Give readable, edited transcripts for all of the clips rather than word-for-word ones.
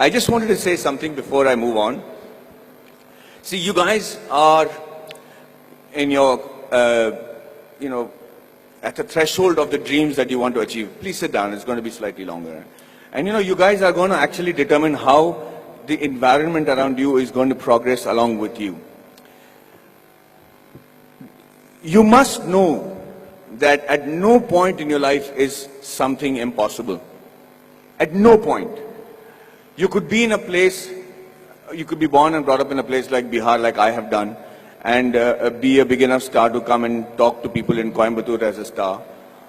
I just wanted to say something before I move on. See, you guys are in your, at the threshold of the dreams that you want to achieve. Please sit down, it's going to be slightly longer. And you guys are going to actually determine how the environment around you is going to progress along with you. You must know that at no point in your life is something impossible. At no point. You could be in a place, you could be born and brought up in a place like Bihar, like I have done, and be a big enough star to come and talk to people in Coimbatore as a star.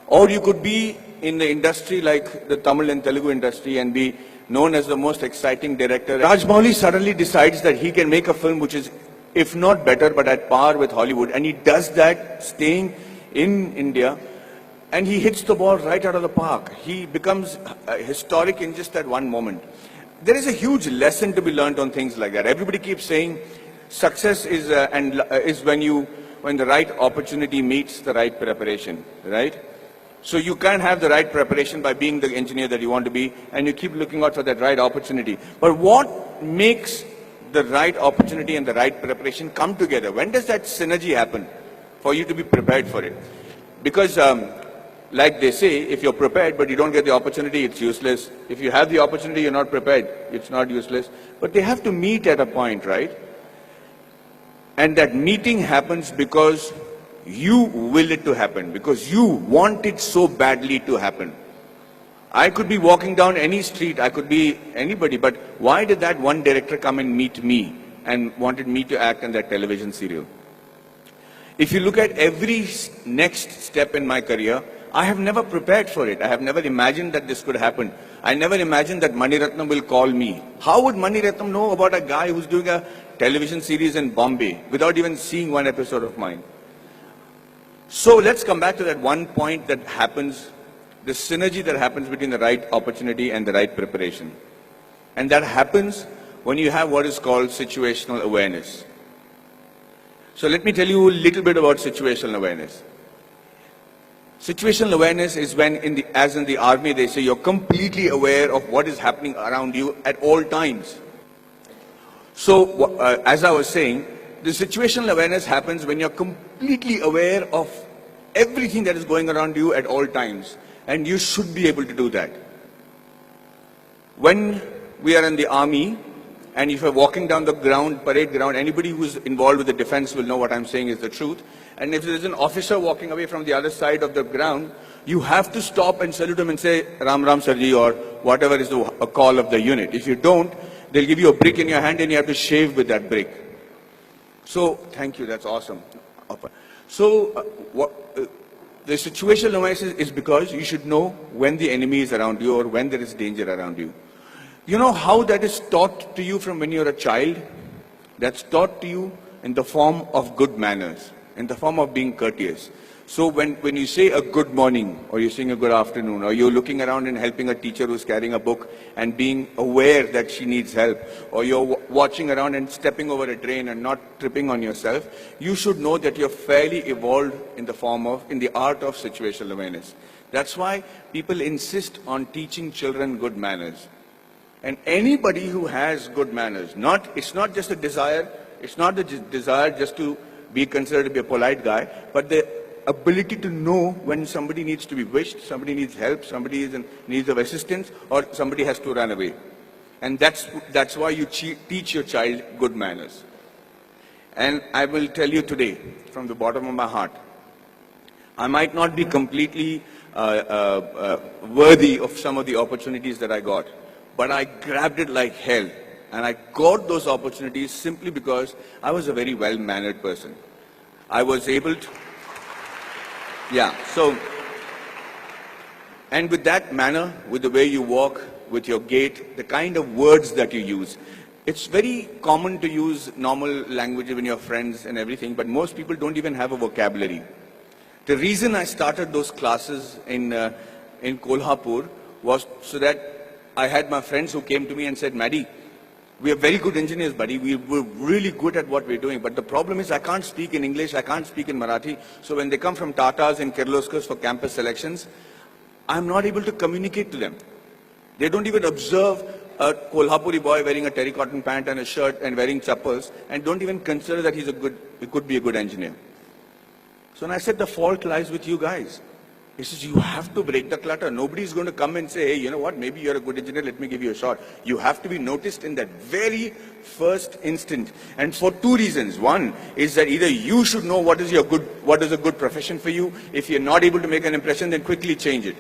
Or you could be in the industry like the Tamil and Telugu industry and be known as the most exciting director. Rajamouli suddenly decides that he can make a film which is, if not better, but at par with Hollywood. And he does that staying in India, and he hits the ball right out of the park. He becomes historic in just that one moment. There is a huge lesson to be learned on things like that. Everybody keeps saying success is when the right opportunity meets the right preparation, right? So you can't have the right preparation by being the engineer that you want to be, and you keep looking out for that right opportunity. But what makes the right opportunity and the right preparation come together? When does that synergy happen for you to be prepared for it? Because like they say, if you're prepared but you don't get the opportunity, it's useless. If you have the opportunity, you're not prepared, it's not useless. But they have to meet at a point, right? And that meeting happens because you will it to happen, because you want it so badly to happen. I could be walking down any street, I could be anybody, but why did that one director come and meet me and wanted me to act in that television serial? If you look at every next step in my career, I have never prepared for it. I have never imagined that this could happen. I never imagined that Mani Ratnam will call me. How would Mani Ratnam know about a guy who's doing a television series in Bombay without even seeing one episode of mine? So let's come back to that one point that happens, the synergy that happens between the right opportunity and the right preparation. And that happens when you have what is called situational awareness. So let me tell you a little bit about situational awareness. Situational awareness is when, as in the army, they say you're completely aware of what is happening around you at all times. So, as I was saying, the situational awareness happens when you're completely aware of everything that is going around you at all times. And you should be able to do that. When we are in the army, and if you're walking down the ground, parade ground, anybody who's involved with the defense will know what I'm saying is the truth. And if there's an officer walking away from the other side of the ground, you have to stop and salute him and say, Ram Ram Sarji, or whatever is the call of the unit. If you don't, they'll give you a brick in your hand and you have to shave with that brick. So, thank you, that's awesome. So, the situational awareness is because you should know when the enemy is around you or when there is danger around you. You know how that is taught to you from when you're a child? That's taught to you in the form of good manners, in the form of being courteous. So when you say a good morning, or you're saying a good afternoon, or you're looking around and helping a teacher who's carrying a book and being aware that she needs help, or you're watching around and stepping over a drain and not tripping on yourself, you should know that you're fairly evolved in the art of situational awareness. That's why people insist on teaching children good manners. And anybody who has good manners, it's not just a desire, it's not the desire just to be considered to be a polite guy, but the ability to know when somebody needs to be wished, somebody needs help, somebody is in need of assistance, or somebody has to run away. And that's why you teach your child good manners. And I will tell you today, from the bottom of my heart, I might not be completely worthy of some of the opportunities that I got, but I grabbed it like hell. And I got those opportunities simply because I was a very well-mannered person. I was able to, and with that manner, with the way you walk, with your gait, the kind of words that you use, it's very common to use normal language when you're friends and everything, but most people don't even have a vocabulary. The reason I started those classes in Kolhapur was so that I had my friends who came to me and said, Maddie, we are very good engineers, buddy. We're really good at what we're doing. But the problem is I can't speak in English, I can't speak in Marathi. So when they come from Tatas and Kirloskars for campus selections, I'm not able to communicate to them. They don't even observe a Kolhapuri boy wearing a terracotta pant and a shirt and wearing chappals and don't even consider that he could be a good engineer. So I said, the fault lies with you guys. He says, you have to break the clutter. Nobody's going to come and say, hey, you know what, maybe you're a good engineer, let me give you a shot. You have to be noticed in that very first instant. And for two reasons. One is that either you should know what is a good profession for you. If you're not able to make an impression, then quickly change it.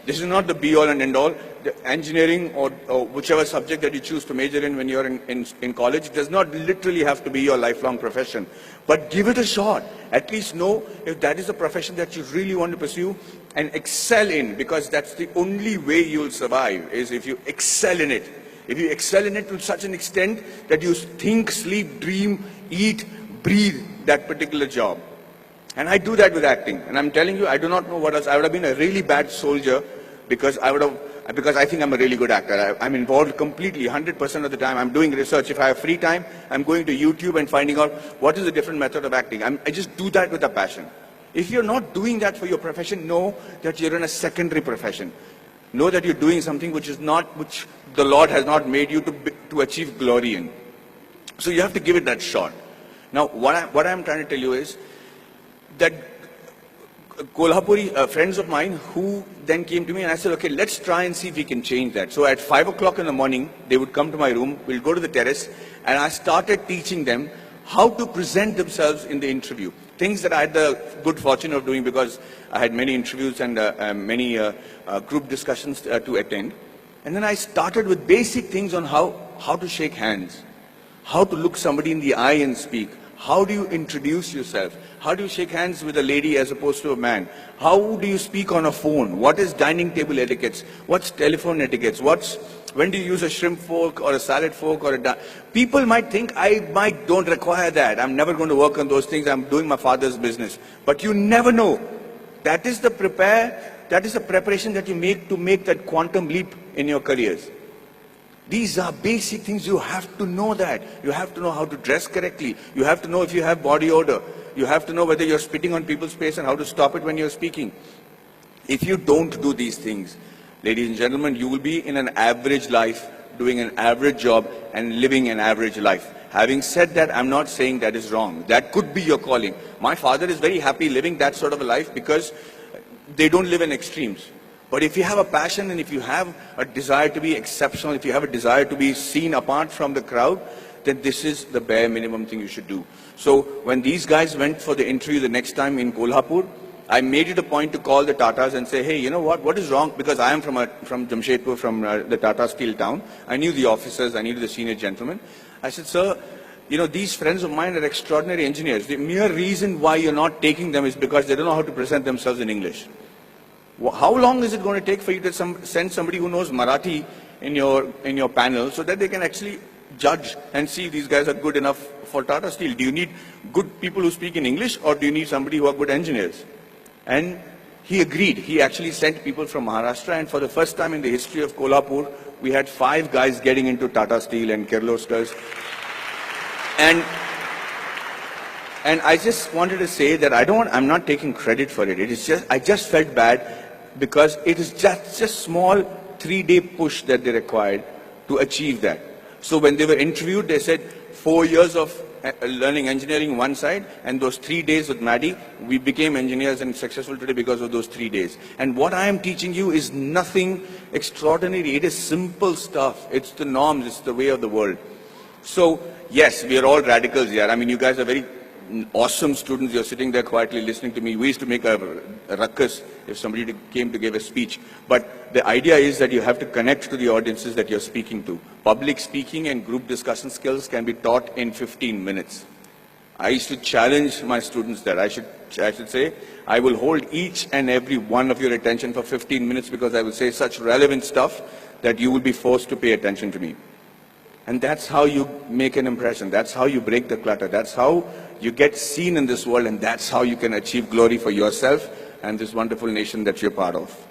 This is not the be-all and end-all. The engineering or whichever subject that you choose to major in when you're in college does not literally have to be your lifelong profession. But give it a shot. At least know if that is a profession that you really want to pursue and excel in, because that's the only way you'll survive, is if you excel in it. If you excel in it to such an extent that you think, sleep, dream, eat, breathe that particular job. And I do that with acting. And I'm telling you, I do not know what else. I would have been a really bad soldier because I think I'm a really good actor. I'm involved completely, 100% of the time. I'm doing research. If I have free time, I'm going to YouTube and finding out what is a different method of acting. I just do that with a passion. If you're not doing that for your profession, know that you're in a secondary profession. Know that you're doing something which the Lord has not made you to achieve glory in. So you have to give it that shot. Now, what I'm trying to tell you is that Kolhapuri friends of mine who then came to me and I said, okay, let's try and see if we can change that. So at 5 o'clock in the morning, they would come to my room, we'll go to the terrace, and I started teaching them how to present themselves in the interview. Things that I had the good fortune of doing because I had many interviews and many group discussions to attend. And then I started with basic things on how to shake hands, how to look somebody in the eye and speak. How do you introduce yourself? How do you shake hands with a lady as opposed to a man? How do you speak on a phone? What is dining table etiquettes? What's telephone etiquettes? When do you use a shrimp fork or a salad fork or people might think I don't require that. I'm never going to work on those things. I'm doing my father's business. But you never know. That is the preparation that you make to make that quantum leap in your careers. These are basic things. You have to know that. You have to know how to dress correctly. You have to know if you have body odor. You have to know whether you're spitting on people's face and how to stop it when you're speaking. If you don't do these things, ladies and gentlemen, you will be in an average life, doing an average job and living an average life. Having said that, I'm not saying that is wrong. That could be your calling. My father is very happy living that sort of a life because they don't live in extremes. But if you have a passion and if you have a desire to be exceptional, if you have a desire to be seen apart from the crowd, then this is the bare minimum thing you should do. So when these guys went for the interview the next time in Kolhapur, I made it a point to call the Tatas and say, hey, you know what is wrong? Because I am from Jamshedpur, from the Tata Steel town. I knew the officers, I knew the senior gentlemen. I said, sir, you know, these friends of mine are extraordinary engineers. The mere reason why you're not taking them is because they don't know how to present themselves in English. How long is it going to take for you to send somebody who knows Marathi in your panel so that they can actually judge and see if these guys are good enough for Tata Steel? Do you need good people who speak in English or do you need somebody who are good engineers? And he agreed. He actually sent people from Maharashtra, and for the first time in the history of Kolhapur, we had 5 guys getting into Tata Steel and Kirloskars. And I just wanted to say that I'm not taking credit for it. I just felt bad because it is just a small 3-day push that they required to achieve that. So when they were interviewed, they said 4 years of learning engineering one side, and those 3 days with Maddie, we became engineers and successful today because of those 3 days. And what I am teaching you is nothing extraordinary. It is simple stuff. It's the norms. It's the way of the world. So yes, we are all radicals here. I mean, you guys are very awesome students. You're sitting there quietly listening to me. We used to make a ruckus if somebody came to give a speech. But the idea is that you have to connect to the audiences that you're speaking to. Public speaking and group discussion skills can be taught in 15 minutes. I used to challenge my students that I should say, I will hold each and every one of your attention for 15 minutes because I will say such relevant stuff that you will be forced to pay attention to me. And that's how you make an impression. That's how you break the clutter. That's how you get seen in this world, and that's how you can achieve glory for yourself and this wonderful nation that you're part of.